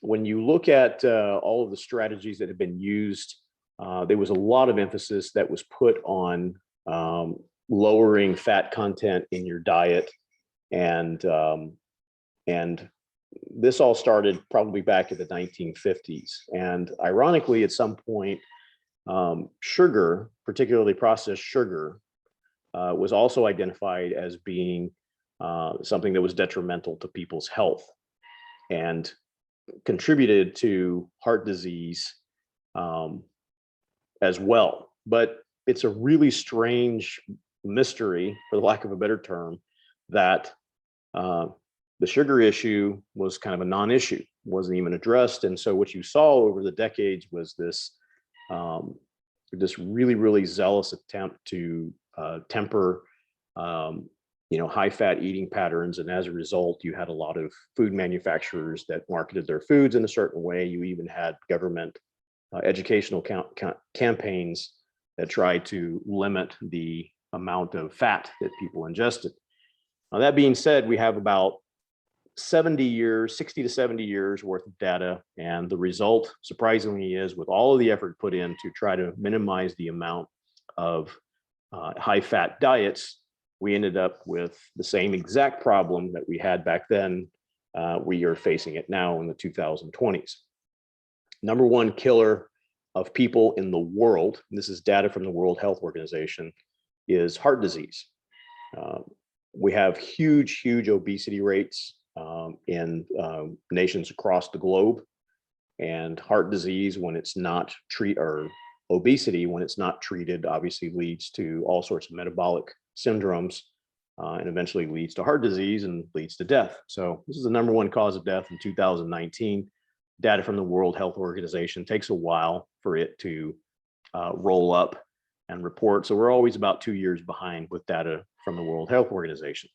when you look at all of the strategies that have been used, there was a lot of emphasis that was put on lowering fat content in your diet, and this all started probably back in the 1950s. And ironically, at some point, sugar, particularly processed sugar, was also identified as being something that was detrimental to people's health and contributed to heart disease as well. But it's a really strange mystery, for the lack of a better term, that the sugar issue was kind of a non-issue, wasn't even addressed. And so what you saw over the decades was this really zealous attempt to temper high-fat eating patterns. And as a result, you had a lot of food manufacturers that marketed their foods in a certain way. You even had government educational campaigns that tried to limit the amount of fat that people ingested. Now, that being said, we have about 60 to 70 years worth of data. And the result, surprisingly, is with all of the effort put in to try to minimize the amount of high-fat diets, we ended up with the same exact problem that we had back then. We are facing it now in the 2020s. Number one killer of people in the world, and this is data from the World Health Organization, is heart disease. We have huge obesity rates in nations across the globe, and heart disease, when it's not obesity, when it's not treated, obviously leads to all sorts of metabolic syndromes, and eventually leads to heart disease and leads to death. So this is the number one cause of death in 2019. Data from the World Health Organization takes a while for it to roll up and report. So we're always about 2 years behind with data from the World Health Organization.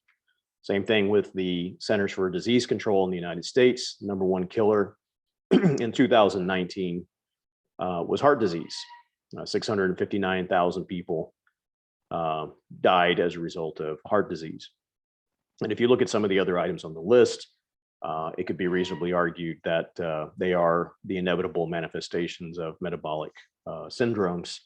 Same thing with the Centers for Disease Control in the United States. Number one killer in 2019 was heart disease. 659,000 people died as a result of heart disease. And if you look at some of the other items on the list, it could be reasonably argued that they are the inevitable manifestations of metabolic syndromes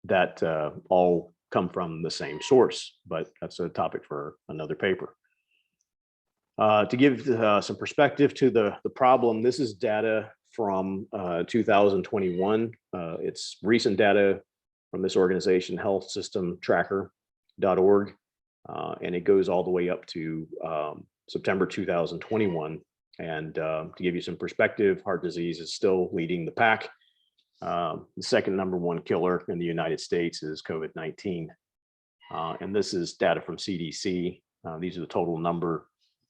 that all come from the same source, but that's a topic for another paper. To give some perspective to the problem, this is data from 2021. It's recent data from this organization, healthsystemtracker.org, and it goes all the way up to September 2021. And to give you some perspective, heart disease is still leading the pack. The second number one killer in the United States is COVID-19. And this is data from CDC. These are the total number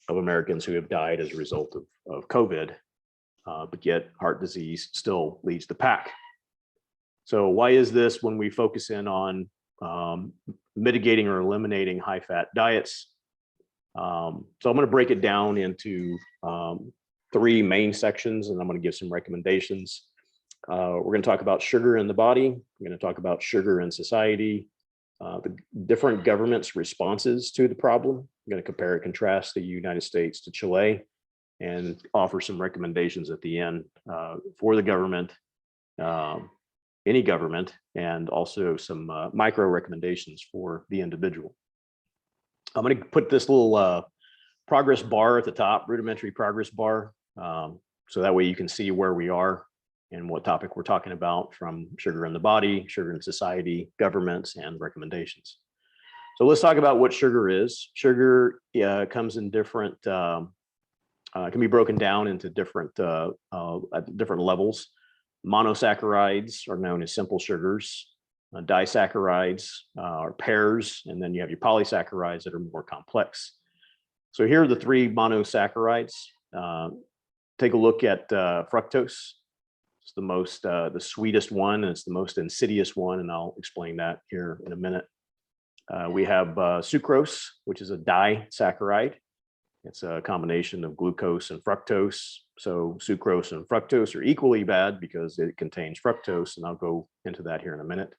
of Americans who have died as a result of COVID, but yet heart disease still leads the pack. So why is this when we focus in on mitigating or eliminating high-fat diets? So I'm going to break it down into 3 main sections, and I'm going to give some recommendations. We're going to talk about sugar in the body. We're going to talk about sugar in society, the different governments' responses to the problem. I'm going to compare and contrast the United States to Chile and offer some recommendations at the end for the government, any government, and also some micro recommendations for the individual. I'm going to put this little progress bar at the top, rudimentary progress bar, so that way you can see where we are and what topic we're talking about, from sugar in the body, sugar in society, governments, and recommendations. So let's talk about what sugar is. Sugar comes in different, can be broken down into different levels. Monosaccharides are known as simple sugars. Disaccharides are pairs, and then you have your polysaccharides that are more complex. So here are the 3 monosaccharides. Take a look at fructose. It's the sweetest one, and it's the most insidious one, and I'll explain that here in a minute. We have sucrose, which is a disaccharide. It's a combination of glucose and fructose. So sucrose and fructose are equally bad because it contains fructose, and I'll go into that here in a minute.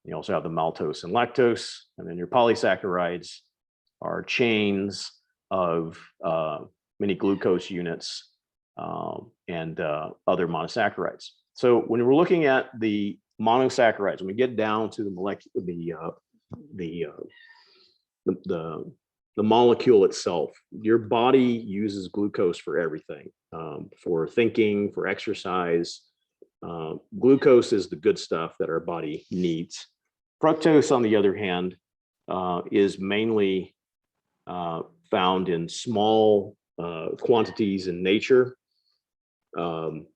You also have the maltose and lactose, and then your polysaccharides are chains of many glucose units and other monosaccharides. So when we're looking at the monosaccharides, when we get down to the molecule, the molecule itself, your body uses glucose for everything, for thinking, for exercise. Glucose is the good stuff that our body needs. Fructose, on the other hand, is mainly found in small quantities in nature, and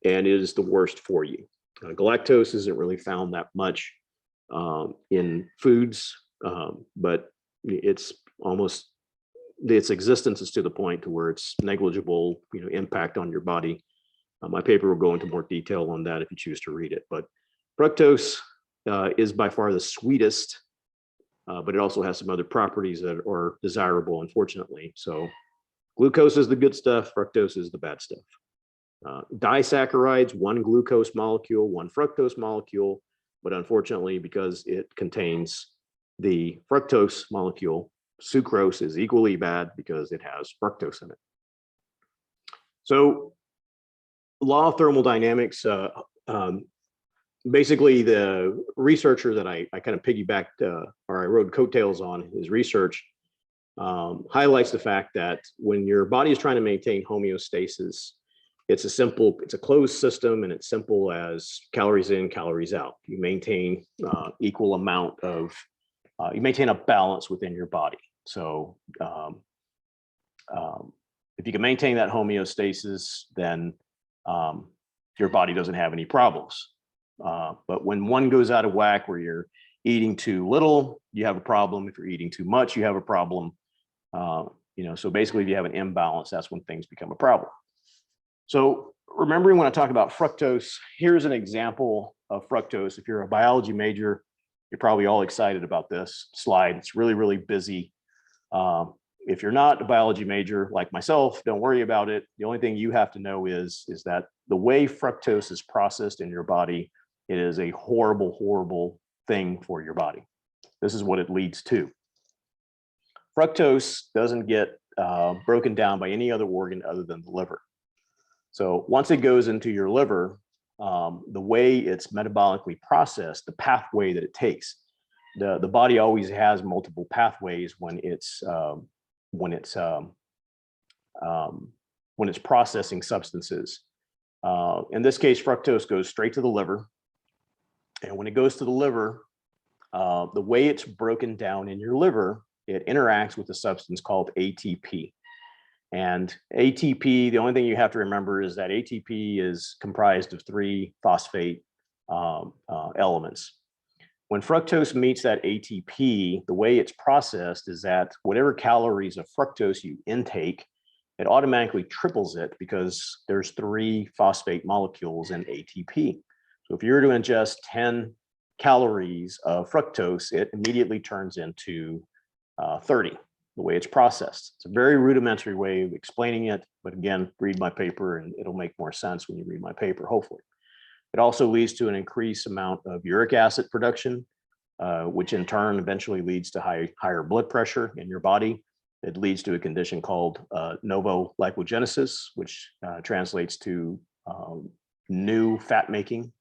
it is the worst for you. Galactose isn't really found that much in foods, but its existence is to the point to where it's negligible, impact on your body. My paper will go into more detail on that if you choose to read it. But fructose is by far the sweetest, but it also has some other properties that are desirable, unfortunately. So glucose is the good stuff, fructose is the bad stuff. Disaccharides, one glucose molecule, one fructose molecule, but unfortunately, because it contains the fructose molecule, sucrose is equally bad because it has fructose in it. So law of thermodynamics, basically the researcher that I kind of piggybacked or I rode coattails on his research highlights the fact that when your body is trying to maintain homeostasis, it's a closed system, and it's simple as calories in, calories out. You maintain equal amount of, you maintain a balance within your body. So if you can maintain that homeostasis, then your body doesn't have any problems. But when one goes out of whack, where you're eating too little, you have a problem. If you're eating too much, you have a problem. So basically, if you have an imbalance, that's when things become a problem. So remembering when I talk about fructose, here's an example of fructose. If you're a biology major, you're probably all excited about this slide. It's really, really busy. If you're not a biology major like myself, don't worry about it. The only thing you have to know is that the way fructose is processed in your body, it is a horrible, horrible thing for your body. This is what it leads to. Fructose doesn't get broken down by any other organ other than the liver. So once it goes into your liver, the way it's metabolically processed, the pathway that it takes, the body always has multiple pathways when it's processing substances. In this case, fructose goes straight to the liver, and when it goes to the liver, the way it's broken down in your liver, it interacts with a substance called ATP. And ATP, the only thing you have to remember is that ATP is comprised of 3 phosphate elements. When fructose meets that ATP, the way it's processed is that whatever calories of fructose you intake, it automatically triples it because there's 3 phosphate molecules in ATP. So if you were to ingest 10 calories of fructose, it immediately turns into 30. The way it's processed. It's a very rudimentary way of explaining it, but again, read my paper and it'll make more sense when you read my paper, hopefully. It also leads to an increased amount of uric acid production, which in turn eventually leads to higher blood pressure in your body. It leads to a condition called novo lipogenesis, which translates to new fat making.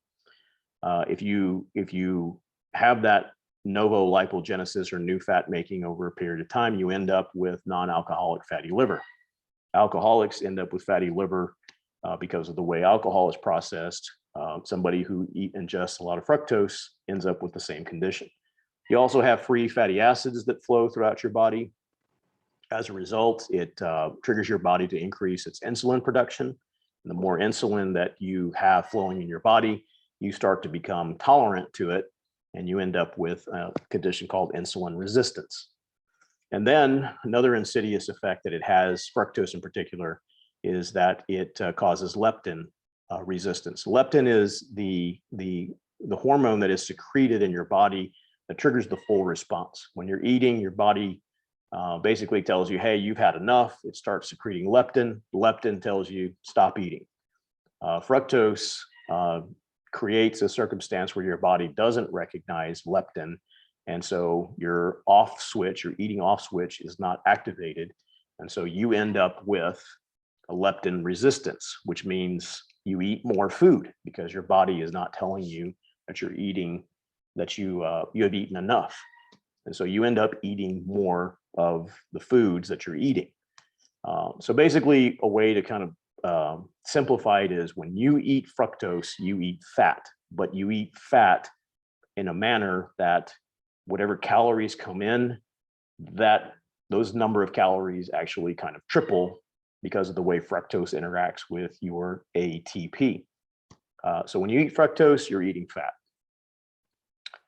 If you have that novo lipogenesis or new fat making over a period of time, you end up with non-alcoholic fatty liver. Alcoholics end up with fatty liver because of the way alcohol is processed. Somebody who ingests a lot of fructose ends up with the same condition. You also have free fatty acids that flow throughout your body. As a result, it triggers your body to increase its insulin production. And the more insulin that you have flowing in your body, you start to become tolerant to it, and you end up with a condition called insulin resistance. And then another insidious effect that it has, fructose in particular, is that it causes leptin resistance. Leptin is the hormone that is secreted in your body that triggers the full response. When you're eating, your body basically tells you, hey, you've had enough. It starts secreting leptin. Leptin tells you, stop eating. Fructose creates a circumstance where your body doesn't recognize leptin. And so your off switch, your eating off switch is not activated. And so you end up with a leptin resistance, which means you eat more food because your body is not telling you that you're eating, that you have eaten enough. And so you end up eating more of the foods that you're eating. So basically, a way to kind of simplify it is when you eat fructose, you eat fat, but you eat fat in a manner that whatever calories come in, that those number of calories actually kind of triple because of the way fructose interacts with your ATP. So when you eat fructose, you're eating fat.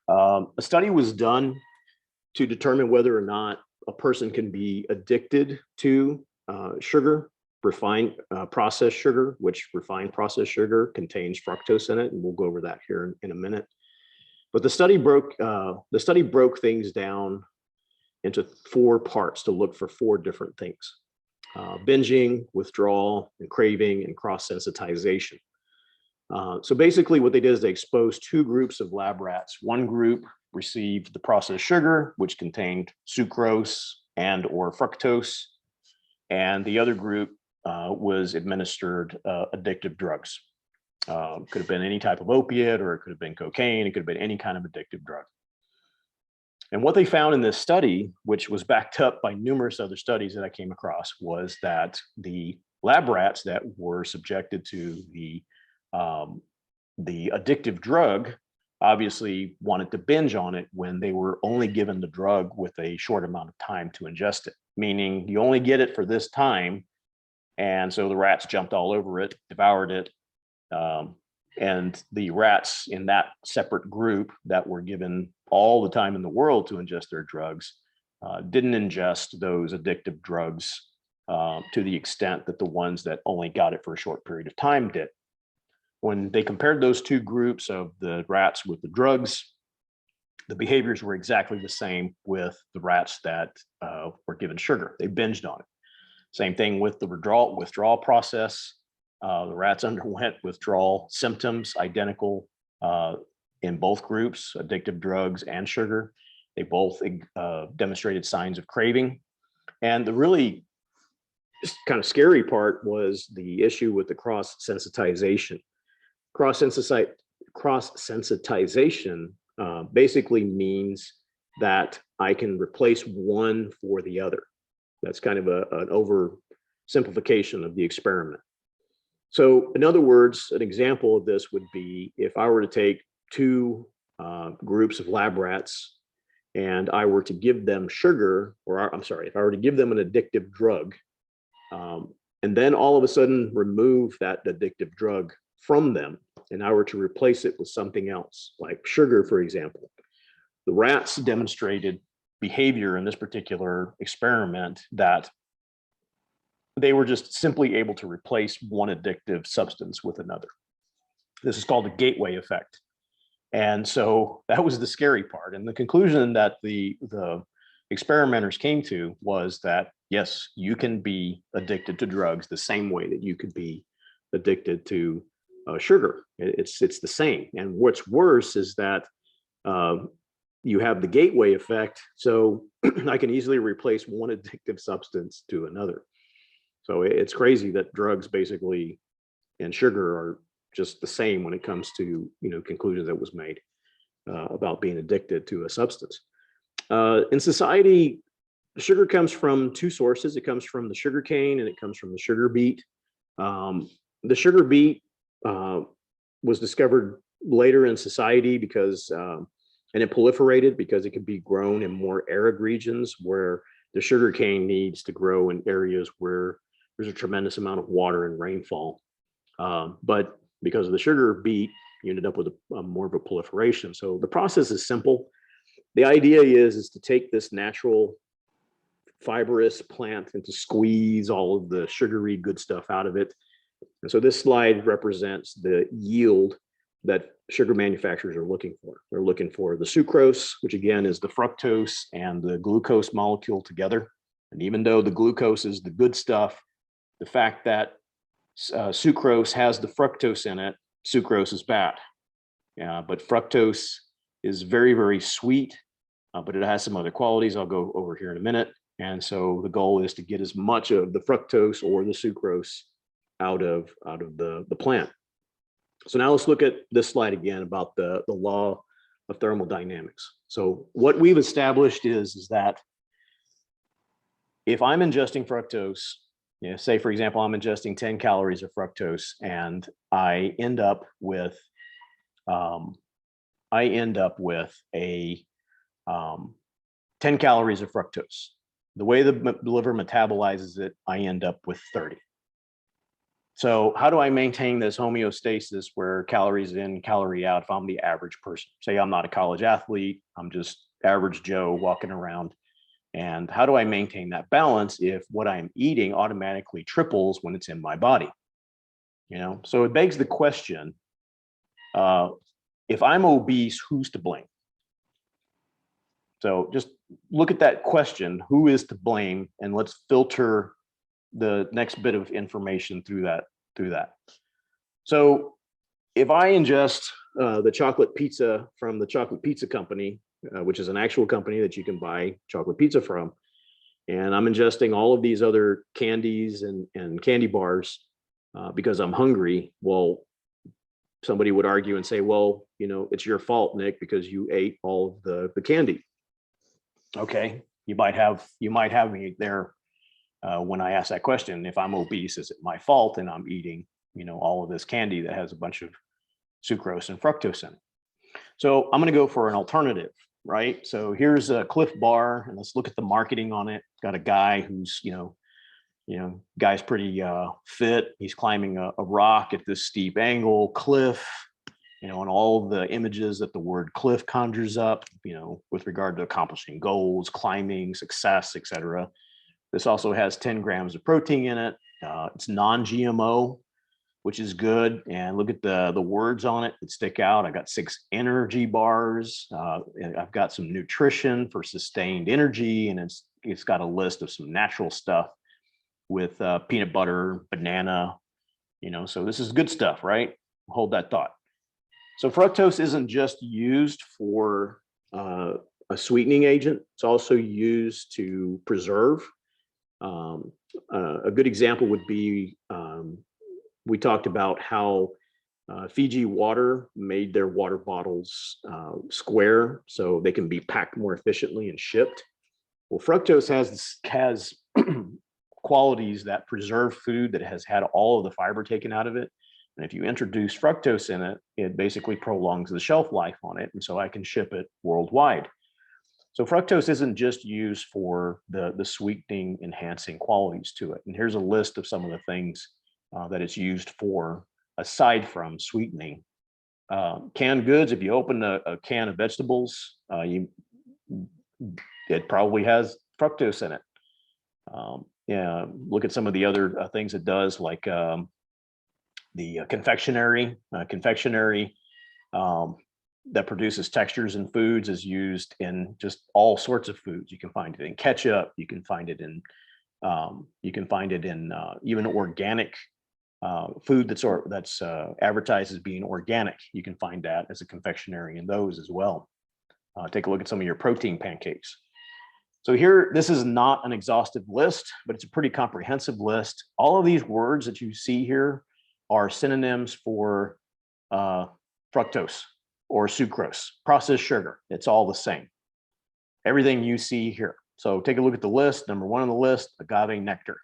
A study was done to determine whether or not a person can be addicted to sugar, refined processed sugar, which refined processed sugar contains fructose in it, and we'll go over that here in a minute. But the study broke things down into 4 parts to look for 4 different things: binging, withdrawal, and craving, and cross-sensitization. So basically what they did is they exposed 2 groups of lab rats. One group received the processed sugar, which contained sucrose and or fructose, and the other group was administered addictive drugs. Could have been any type of opiate, or it could have been cocaine. It could have been any kind of addictive drug. And what they found in this study, which was backed up by numerous other studies that I came across, was that the lab rats that were subjected to the addictive drug obviously wanted to binge on it when they were only given the drug with a short amount of time to ingest it, meaning you only get it for this time. And so the rats jumped all over it, devoured it. And the rats in that separate group that were given all the time in the world to ingest their drugs didn't ingest those addictive drugs to the extent that the ones that only got it for a short period of time did. When they compared those 2 groups of the rats with the drugs, the behaviors were exactly the same with the rats that were given sugar. They binged on it. Same thing with the withdrawal process. The rats underwent withdrawal symptoms identical in both groups, addictive drugs and sugar. They both demonstrated signs of craving. And the really kind of scary part was the issue with the cross-sensitization. Cross-sensitization basically means that I can replace one for the other. That's kind of an oversimplification of the experiment. So in other words, an example of this would be if I were to take 2 groups of lab rats and I were to give them sugar, or I'm sorry, if I were to give them an addictive drug, and then all of a sudden remove that addictive drug from them, and I were to replace it with something else, like sugar, for example. The rats demonstrated behavior in this particular experiment that they were just simply able to replace one addictive substance with another. This is called the gateway effect. And so that was the scary part. And the conclusion that the experimenters came to was that, yes, you can be addicted to drugs the same way that you could be addicted to sugar. It's the same. And what's worse is that you have the gateway effect. So I can easily replace one addictive substance to another. So it's crazy that drugs basically and sugar are just the same when it comes to, conclusions that was made about being addicted to a substance. In society, sugar comes from 2 sources. It comes from the sugar cane and it comes from the sugar beet. The sugar beet was discovered later in society because, and it proliferated because it could be grown in more arid regions where the sugar cane needs to grow in areas where there's a tremendous amount of water and rainfall. But because of the sugar beet, you ended up with more of a proliferation. So the process is simple. The idea is to take this natural fibrous plant and to squeeze all of the sugary good stuff out of it. And so this slide represents the yield that sugar manufacturers are looking for. They're looking for the sucrose, which again is the fructose and the glucose molecule together. And even though the glucose is the good stuff, the fact that sucrose has the fructose in it, sucrose is bad. But fructose is very, very sweet, but it has some other qualities I'll go over here in a minute. And so the goal is to get as much of the fructose or the sucrose out of the plant. So now let's look at this slide again about the law of thermodynamics. So what we've established is that if I'm ingesting fructose, say for example, I'm ingesting 10 calories of fructose, and I end up with a 10 calories of fructose. The way the liver metabolizes it, I end up with 30. So how do I maintain this homeostasis where calories in, calorie out if I'm the average person? Say I'm not a college athlete, I'm just average Joe walking around. And how do I maintain that balance if what I'm eating automatically triples when it's in my body? So it begs the question, if I'm obese, who's to blame? So just look at that question, who is to blame? And let's filter the next bit of information through that. So if I ingest the chocolate pizza from the chocolate pizza company, which is an actual company that you can buy chocolate pizza from, and I'm ingesting all of these other candies and candy bars because I'm hungry, well, somebody would argue and say, well, it's your fault, Nick, because you ate all of the candy. Okay, you might have me there when I ask that question. If I'm obese, is it my fault and I'm eating, all of this candy that has a bunch of sucrose and fructose in it? So I'm going to go for an alternative, right? So here's a Cliff Bar, and let's look at the marketing on it. It's got a guy who's, guy's pretty fit. He's climbing a rock at this steep angle, cliff, and all the images that the word cliff conjures up, with regard to accomplishing goals, climbing, success, etc. This also has 10 grams of protein in it. It's non-GMO, which is good. And look at the words on it that stick out. I got 6 energy bars. I've got some nutrition for sustained energy, and it's got a list of some natural stuff with peanut butter, banana, so this is good stuff, right? Hold that thought. So fructose isn't just used for a sweetening agent. It's also used to preserve. A good example would be, we talked about how Fiji Water made their water bottles square so they can be packed more efficiently and shipped. Well, fructose has qualities that preserve food that has had all of the fiber taken out of it. And if you introduce fructose in it, it basically prolongs the shelf life on it. And so I can ship it worldwide. So fructose isn't just used for the sweetening, enhancing qualities to it. And here's a list of some of the things that it's used for, aside from sweetening. Canned goods, if you open a can of vegetables, it probably has fructose in it. Look at some of the other things it does, like the confectionery that produces textures in foods is used in just all sorts of foods. You can find it in ketchup. You can find it in even organic food that's advertised as being organic. You can find that as a confectionery in those as well. Take a look at some of your protein pancakes. So here, this is not an exhaustive list, but it's a pretty comprehensive list. All of these words that you see here are synonyms for fructose or sucrose, processed sugar. It's all the same. Everything you see here. So take a look at the list. Number 1 on the list, agave nectar.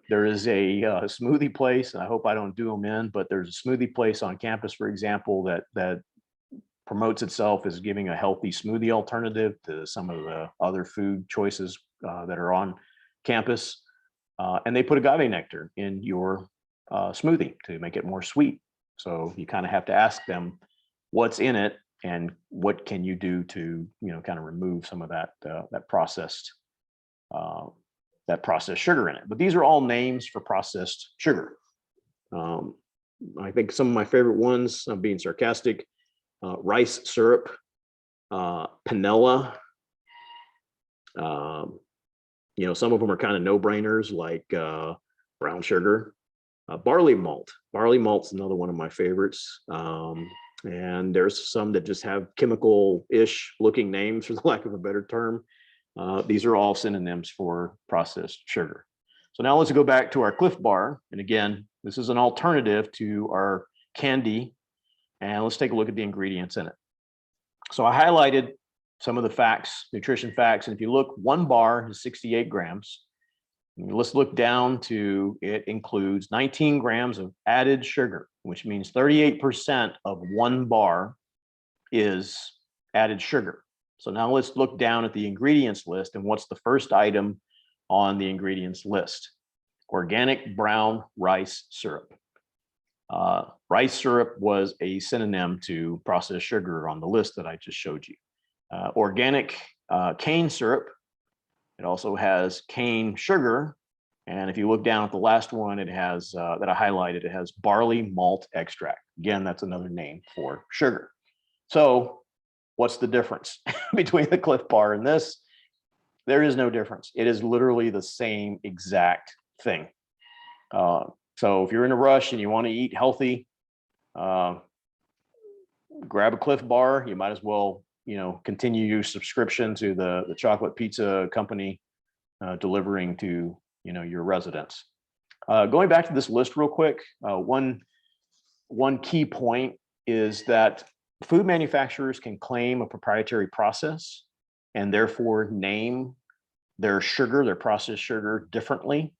There is a smoothie place, and I hope I don't do them in, but there's a smoothie place on campus, for example, that promotes itself as giving a healthy smoothie alternative to some of the other food choices that are on campus. And they put agave nectar in your smoothie to make it more sweet. So you kind of have to ask them what's in it and what can you do to, kind of remove some of that processed sugar in it. But these are all names for processed sugar. I think some of my favorite ones, I'm being sarcastic, rice syrup, panela. Some of them are kind of no-brainers, like brown sugar. Barley malt. Barley malt's another one of my favorites. And there's some that just have chemical-ish looking names, for the lack of a better term. These are all synonyms for processed sugar. So now let's go back to our Cliff Bar. And again, this is an alternative to our candy. And let's take a look at the ingredients in it. So I highlighted some of the facts, nutrition facts. And if you look, one bar is 68 grams. Let's look down to it includes 19 grams of added sugar, which means 38% of one bar is added sugar. So now let's look down at the ingredients list, and what's the first item on the ingredients list? Organic brown rice syrup. Rice syrup was a synonym to processed sugar on the list that I just showed you. Organic cane syrup. It also has cane sugar. And if you look down at the last one, it has, that I highlighted, it has barley malt extract. Again, that's another name for sugar. So what's the difference between the Cliff Bar and this? There is no difference. It is literally the same exact thing. So if you're in a rush and you want to eat healthy, grab a Cliff Bar. You might as well, continue your subscription to the chocolate pizza company delivering to, your residence. Going back to this list real quick, one key point is that food manufacturers can claim a proprietary process and therefore name their sugar, their processed sugar, differently.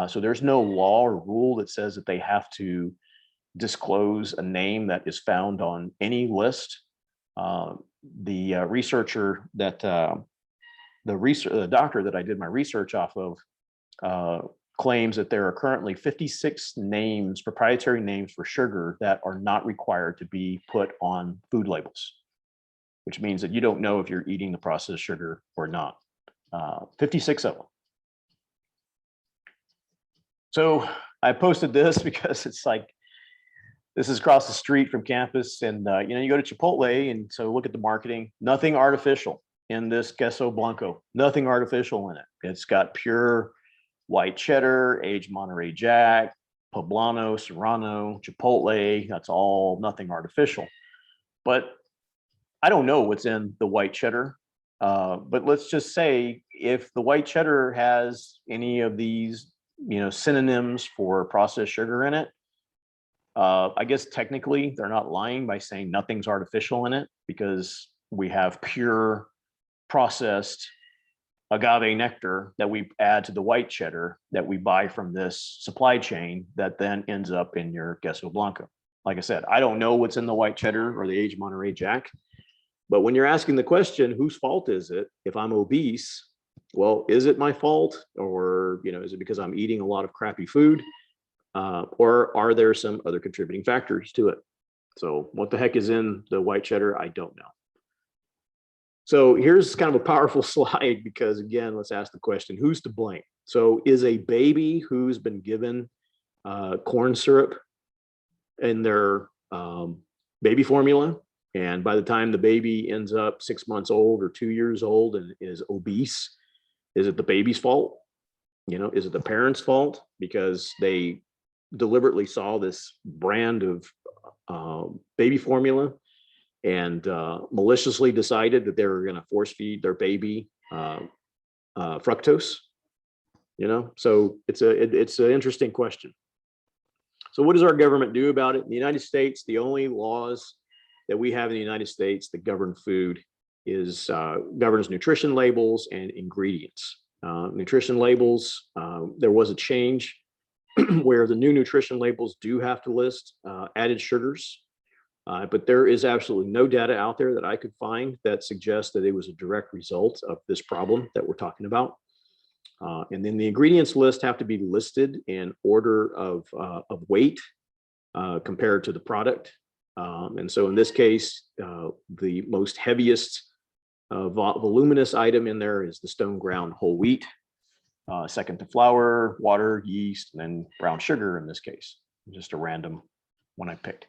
So there's no law or rule that says that they have to disclose a name that is found on any list. The researcher that the doctor that I did my research off of claims that there are currently 56 names, proprietary names for sugar that are not required to be put on food labels, which means that you don't know if you're eating the processed sugar or not. 56 of them. So I posted this because it's like, this is across the street from campus, and you go to Chipotle, and so look at the marketing. Nothing artificial in this queso blanco. Nothing artificial in it. It's got pure white cheddar, aged Monterey Jack, poblano, serrano, Chipotle. That's all, nothing artificial. But I don't know what's in the white cheddar. But let's just say if the white cheddar has any of these, synonyms for processed sugar in it, I guess technically they're not lying by saying nothing's artificial in it, because we have pure processed agave nectar that we add to the white cheddar that we buy from this supply chain that then ends up in your queso blanco. Like I said, I don't know what's in the white cheddar or the aged Monterey Jack, but when you're asking the question, whose fault is it if I'm obese? Well, is it my fault, or is it because I'm eating a lot of crappy food? Or are there some other contributing factors to it? So what the heck is in the white cheddar? I don't know. So here's kind of a powerful slide, because again, let's ask the question, who's to blame? So is a baby who's been given corn syrup in their baby formula, and by the time the baby ends up 6 months old or 2 years old and is obese, is it the baby's fault? Is it the parents' fault because they deliberately saw this brand of baby formula and maliciously decided that they were going to force feed their baby fructose? So it's an interesting question. So what does our government do about it? In the United States, the only laws that we have in the United States that govern food is governs nutrition labels and ingredients. Nutrition labels, there was a change where the new nutrition labels do have to list added sugars, but there is absolutely no data out there that I could find that suggests that it was a direct result of this problem that we're talking about. And then the ingredients list have to be listed in order of weight compared to the product. And so in this case, the most heaviest voluminous item in there is the stone ground whole wheat. Second to flour, water, yeast, and then brown sugar in this case. Just a random one I picked.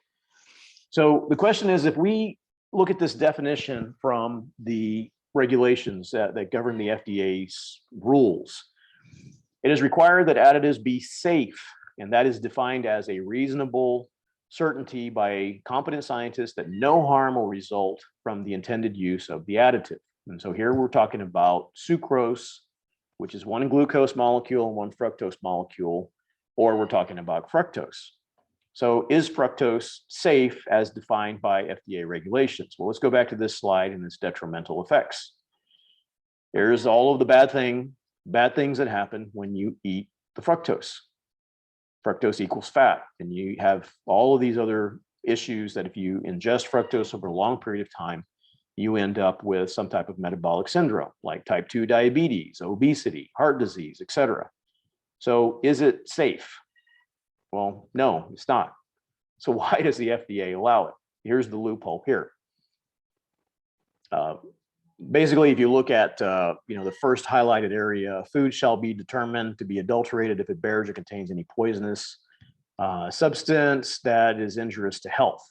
So the question is, if we look at this definition from the regulations that govern the FDA's rules, it is required that additives be safe, and that is defined as a reasonable certainty by a competent scientist that no harm will result from the intended use of the additive. And so here we're talking about sucrose which is one glucose molecule and one fructose molecule, or we're talking about fructose. So is fructose safe as defined by FDA regulations? Well, let's go back to this slide and its detrimental effects. Here's all of the bad things that happen when you eat the fructose. Fructose equals fat, and you have all of these other issues that if you ingest fructose over a long period of time, you end up with some type of metabolic syndrome like type 2 diabetes, obesity, heart disease, etc. So is it safe? Well, no, it's not. So why does the FDA allow it? Here's the loophole here. Basically, if you look at the first highlighted area, food shall be determined to be adulterated if it bears or contains any poisonous substance that is injurious to health.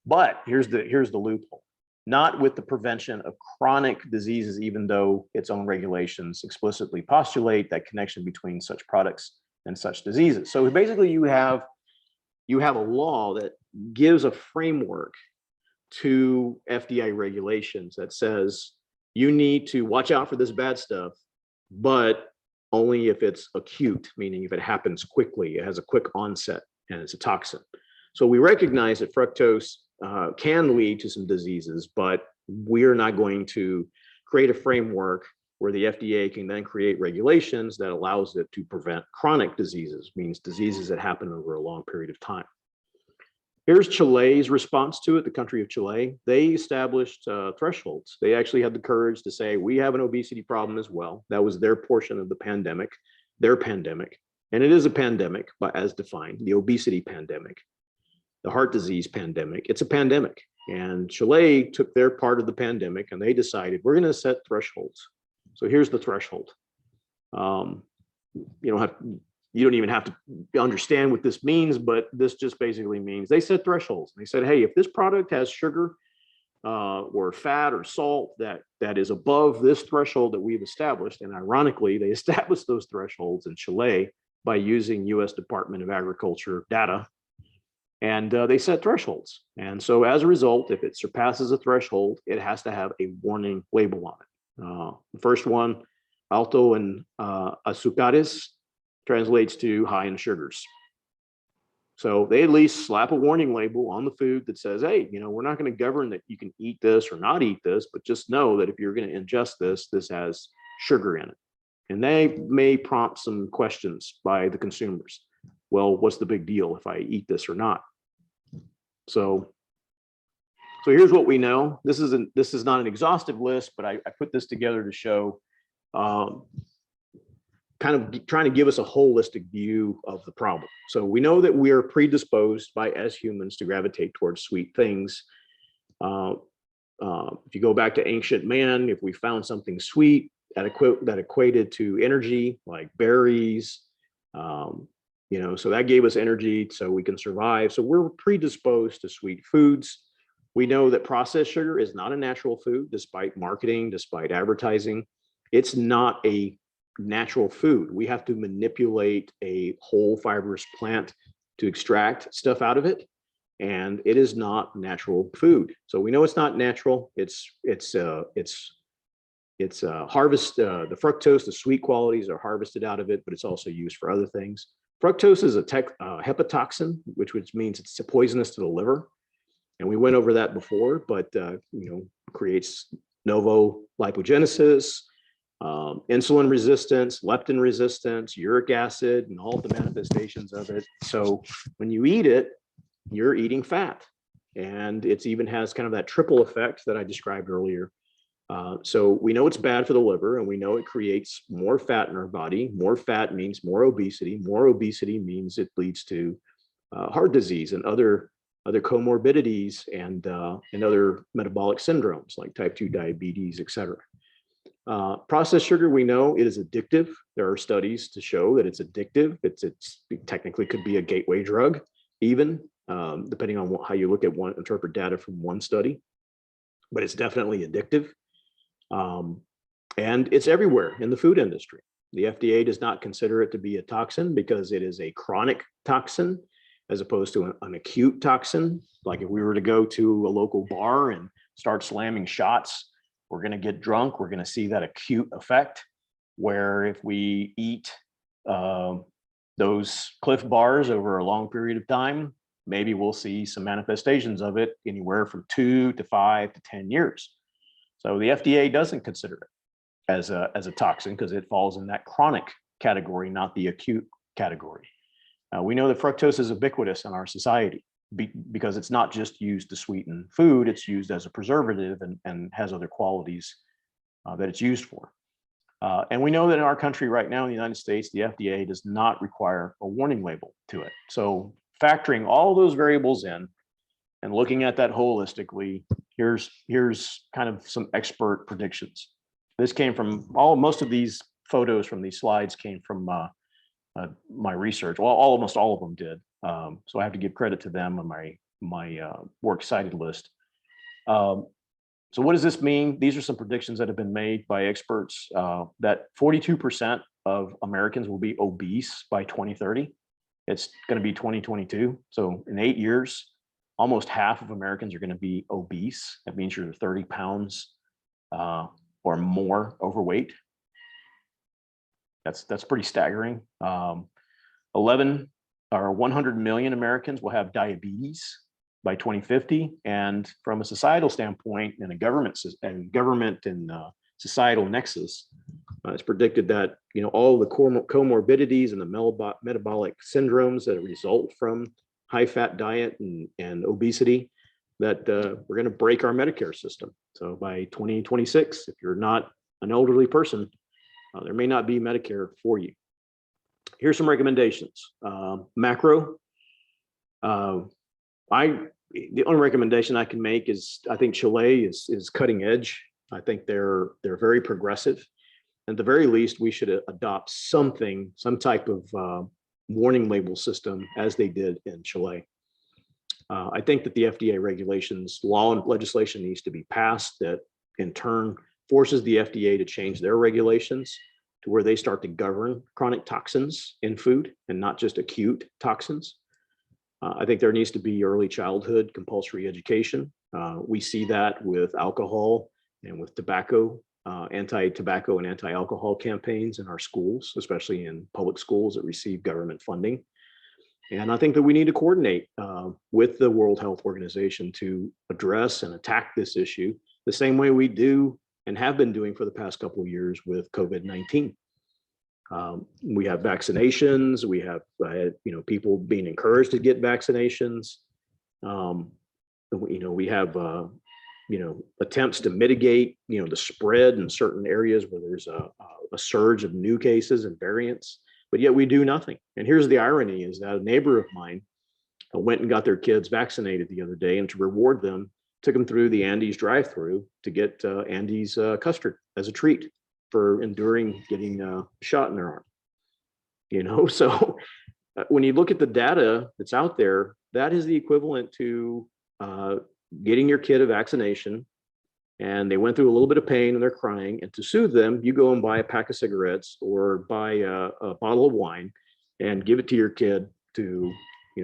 But here's the loophole. Not with the prevention of chronic diseases, even though its own regulations explicitly postulate that connection between such products and such diseases. So basically you have a law that gives a framework to FDA regulations that says you need to watch out for this bad stuff, but only if it's acute, meaning if it happens quickly, it has a quick onset and it's a toxin. So we recognize that fructose can lead to some diseases, but we're not going to create a framework where the FDA can then create regulations that allows it to prevent chronic diseases, means diseases that happen over a long period of time. Here's Chile's response to it, the country of Chile. They established thresholds. They actually had the courage to say, we have an obesity problem as well. That was their portion of the pandemic, their pandemic. And it is a pandemic, but as defined, the obesity pandemic, the heart disease pandemic, it's a pandemic. And Chile took their part of the pandemic and they decided we're going to set thresholds. So here's the threshold. You don't even have to understand what this means, but this just basically means they set thresholds. They said, hey, if this product has sugar or fat or salt that is above this threshold that we've established, and ironically, they established those thresholds in Chile by using US Department of Agriculture data, and they set thresholds. And so as a result, if it surpasses a threshold, it has to have a warning label on it. The first one, alto en azúcares, translates to high in sugars. So they at least slap a warning label on the food that says, hey, we're not going to govern that you can eat this or not eat this, but just know that if you're going to ingest this, this has sugar in it. And they may prompt some questions by the consumers. Well, what's the big deal if I eat this or not? So here's what we know. This is not an exhaustive list, but I put this together to show kind of trying to give us a holistic view of the problem. So we know that we are predisposed as humans to gravitate towards sweet things. If you go back to ancient man, if we found something sweet that equated to energy, like berries, so that gave us energy so we can survive. So we're predisposed to sweet foods. We know that processed sugar is not a natural food, despite marketing, despite advertising. It's not a natural food. We have to manipulate a whole fibrous plant to extract stuff out of it, and it is not natural food. So we know it's not natural. It's harvest. The fructose, the sweet qualities are harvested out of it, but it's also used for other things. Fructose is a hepatotoxin, which means it's poisonous to the liver, and we went over that before. But creates novo lipogenesis, insulin resistance, leptin resistance, uric acid, and all the manifestations of it. So when you eat it, you're eating fat. And it even has kind of that triple effect that I described earlier. So we know it's bad for the liver, and we know it creates more fat in our body. More fat means more obesity. More obesity means it leads to heart disease and other comorbidities and other metabolic syndromes like type 2 diabetes, etc. Processed sugar, we know it is addictive. There are studies to show that it's addictive. It technically could be a gateway drug, even depending on how you interpret data from one study, but it's definitely addictive. And it's everywhere in the food industry. The FDA does not consider it to be a toxin because it is a chronic toxin as opposed to an acute toxin. Like if we were to go to a local bar and start slamming shots, we're going to get drunk. We're going to see that acute effect. where if we eat those Cliff Bars over a long period of time, maybe we'll see some manifestations of it anywhere from 2 to 5 to 10 years. So the FDA doesn't consider it as a toxin because it falls in that chronic category, not the acute category. We know that fructose is ubiquitous in our society because it's not just used to sweeten food, it's used as a preservative and has other qualities that it's used for. And we know that in our country right now in the United States, the FDA does not require a warning label to it. So factoring all those variables in and looking at that holistically, here's kind of some expert predictions. This came from most of these photos from these slides came from my research. Well, almost all of them did. So I have to give credit to them on my works cited list. So what does this mean? These are some predictions that have been made by experts that 42% of Americans will be obese by 2030. It's going to be 2022. So in 8 years, almost half of Americans are going to be obese. That means you're 30 pounds or more overweight. That's pretty staggering. 100 million Americans will have diabetes by 2050, and from a societal standpoint and a government and societal nexus, it's predicted that all the comorbidities and the metabolic syndromes that result from high-fat diet and obesity, that we're going to break our Medicare system. So by 2026, if you're not an elderly person, there may not be Medicare for you. Here's some recommendations. Macro. The only recommendation I can make is I think Chile is cutting edge. I think they're very progressive. At the very least, we should adopt some type of warning label system as they did in Chile. I think that the FDA regulations, law and legislation needs to be passed that in turn forces the FDA to change their regulations to where they start to govern chronic toxins in food and not just acute toxins. I think there needs to be early childhood compulsory education. We see that with alcohol and with tobacco, anti-tobacco and anti-alcohol campaigns in our schools, especially in public schools that receive government funding. And I think that we need to coordinate with the World Health Organization to address and attack this issue the same way we do and have been doing for the past couple of years with COVID-19. We have vaccinations. We have people being encouraged to get vaccinations. We have attempts to mitigate the spread in certain areas where there's a surge of new cases and variants, but yet we do nothing. And here's the irony: is that a neighbor of mine went and got their kids vaccinated the other day, and to reward them, took them through the Andes drive-through to get Andes custard as a treat for enduring getting a shot in their arm. So when you look at the data that's out there, that is the equivalent to getting your kid a vaccination, and they went through a little bit of pain and they're crying, and to soothe them, you go and buy a pack of cigarettes or buy a bottle of wine and give it to your kid to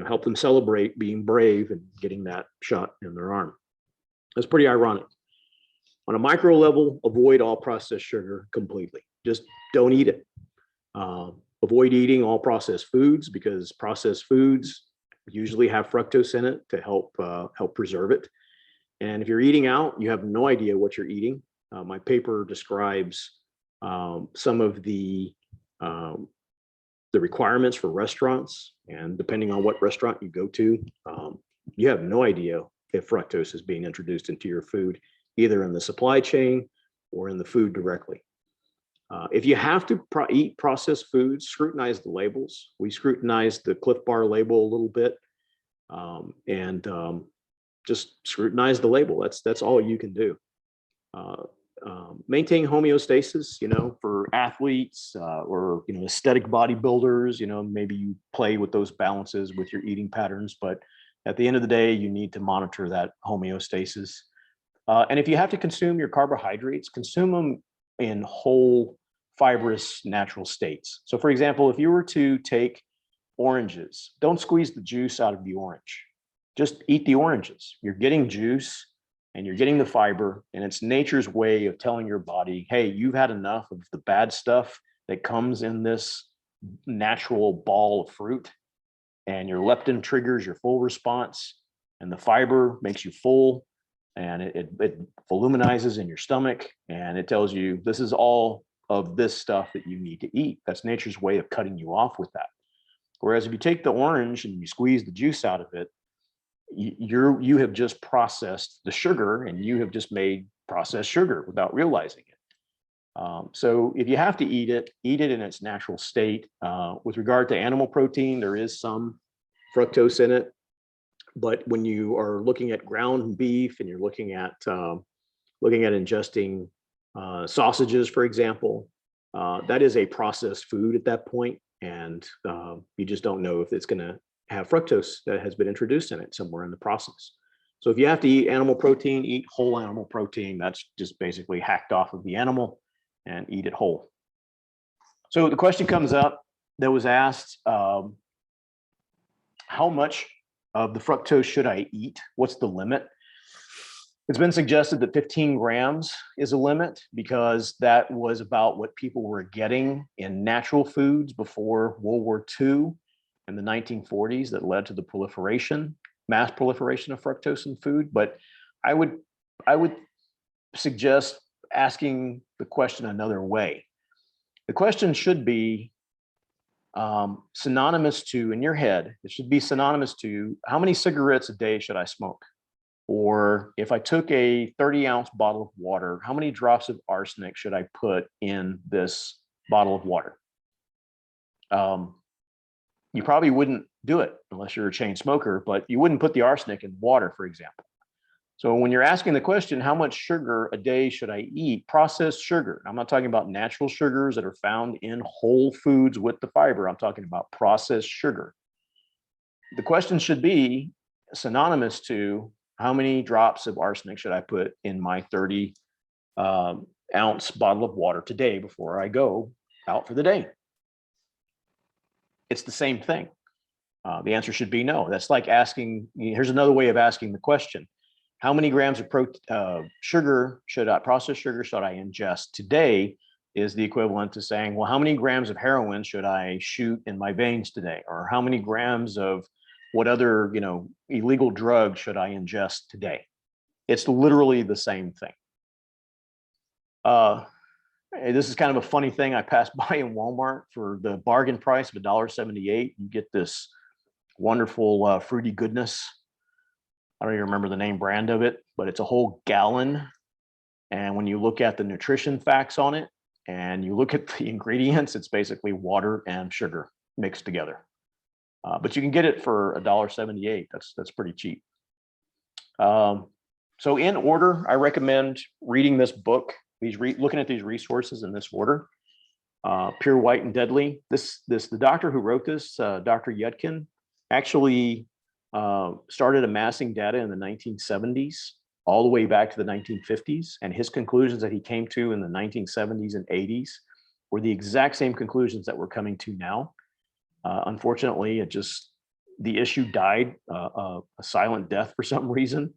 help them celebrate being brave and getting that shot in their arm. That's pretty ironic. On a micro level, avoid all processed sugar completely. Just don't eat it. Avoid eating all processed foods because processed foods usually have fructose in it to help preserve it. And if you're eating out, you have no idea what you're eating. My paper describes some of the requirements for restaurants, and depending on what restaurant you go to, you have no idea if fructose is being introduced into your food, either in the supply chain or in the food directly. If you have to eat processed foods, scrutinize the labels. We scrutinized the Cliff Bar label a little bit, and just scrutinize the label. That's all you can do. Maintain homeostasis, for athletes or aesthetic bodybuilders. Maybe you play with those balances with your eating patterns, but at the end of the day, you need to monitor that homeostasis. And if you have to consume your carbohydrates, consume them in whole fibrous natural states. So for example, if you were to take oranges, don't squeeze the juice out of the orange. Just eat the oranges. You're getting juice and you're getting the fiber, and it's nature's way of telling your body, hey, you've had enough of the bad stuff. that comes in this natural ball of fruit, and your leptin triggers your full response, and the fiber makes you full, and it voluminizes in your stomach, and it tells you this is all of this stuff that you need to eat. That's nature's way of cutting you off with that. Whereas if you take the orange and you squeeze the juice out of it, you have just processed the sugar, and you have just made processed sugar without realizing it. So if you have to eat it in its natural state. With regard to animal protein, there is some fructose in it, but when you are looking at ground beef and you're looking at ingesting sausages, for example, that is a processed food at that point, and you just don't know if it's going to have fructose that has been introduced in it somewhere in the process. So if you have to eat animal protein, eat whole animal protein. That's just basically hacked off of the animal and eat it whole. So the question comes up that was asked, how much of the fructose should I eat? What's the limit? It's been suggested that 15 grams is a limit, because that was about what people were getting in natural foods before World War II in the 1940s, that led to the mass proliferation of fructose in food. But I would suggest asking the question another way. The question should be synonymous to, in your head, it should be synonymous to, how many cigarettes a day should I smoke? Or if I took a 30-ounce bottle of water, how many drops of arsenic should I put in this bottle of water? You probably wouldn't do it unless you're a chain smoker, but you wouldn't put the arsenic in water, for example. So when you're asking the question, how much sugar a day should I eat? Processed sugar. I'm not talking about natural sugars that are found in whole foods with the fiber. I'm talking about processed sugar. The question should be synonymous to, how many drops of arsenic should I put in my 30-ounce bottle of water today before I go out for the day? It's the same thing. The answer should be no. That's like asking, here's another way of asking the question. How many grams of processed sugar should I ingest today? Is the equivalent to saying, well, how many grams of heroin should I shoot in my veins today? Or how many grams of what other, illegal drug should I ingest today? It's literally the same thing. This is kind of a funny thing. I passed by in Walmart for the bargain price of $1.78. You get this wonderful fruity goodness. I don't even remember the name brand of it, but it's a whole gallon. And when you look at the nutrition facts on it and you look at the ingredients, it's basically water and sugar mixed together. But you can get it for $1.78. That's pretty cheap. So in order, I recommend reading this book, looking at these resources in this order. Pure, White, and Deadly. The doctor who wrote this, Dr. Yudkin, actually started amassing data in the 1970s, all the way back to the 1950s. And his conclusions that he came to in the 1970s and 80s were the exact same conclusions that we're coming to now. Unfortunately, the issue died a silent death for some reason.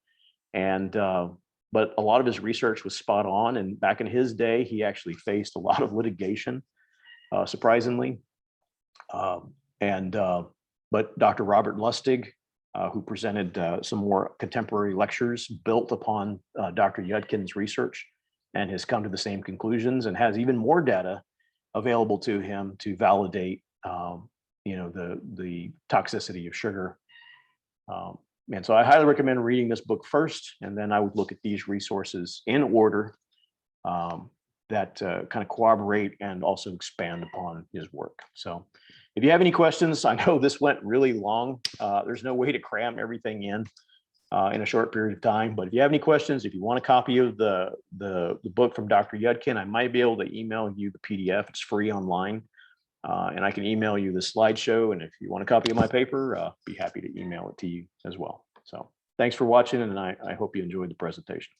And but a lot of his research was spot on. And back in his day, he actually faced a lot of litigation, surprisingly. But Dr. Robert Lustig, who presented some more contemporary lectures built upon Dr. Yudkin's research, and has come to the same conclusions and has even more data available to him to validate the toxicity of sugar. And so I highly recommend reading this book first, and then I would look at these resources in order that kind of corroborate and also expand upon his work. So if you have any questions, I know this went really long. There's no way to cram everything in a short period of time, but if you have any questions, if you want a copy of the book from Dr. Yudkin, I might be able to email you the PDF. It's free online. And I can email you the slideshow. And if you want a copy of my paper, be happy to email it to you as well. So thanks for watching, and I hope you enjoyed the presentation.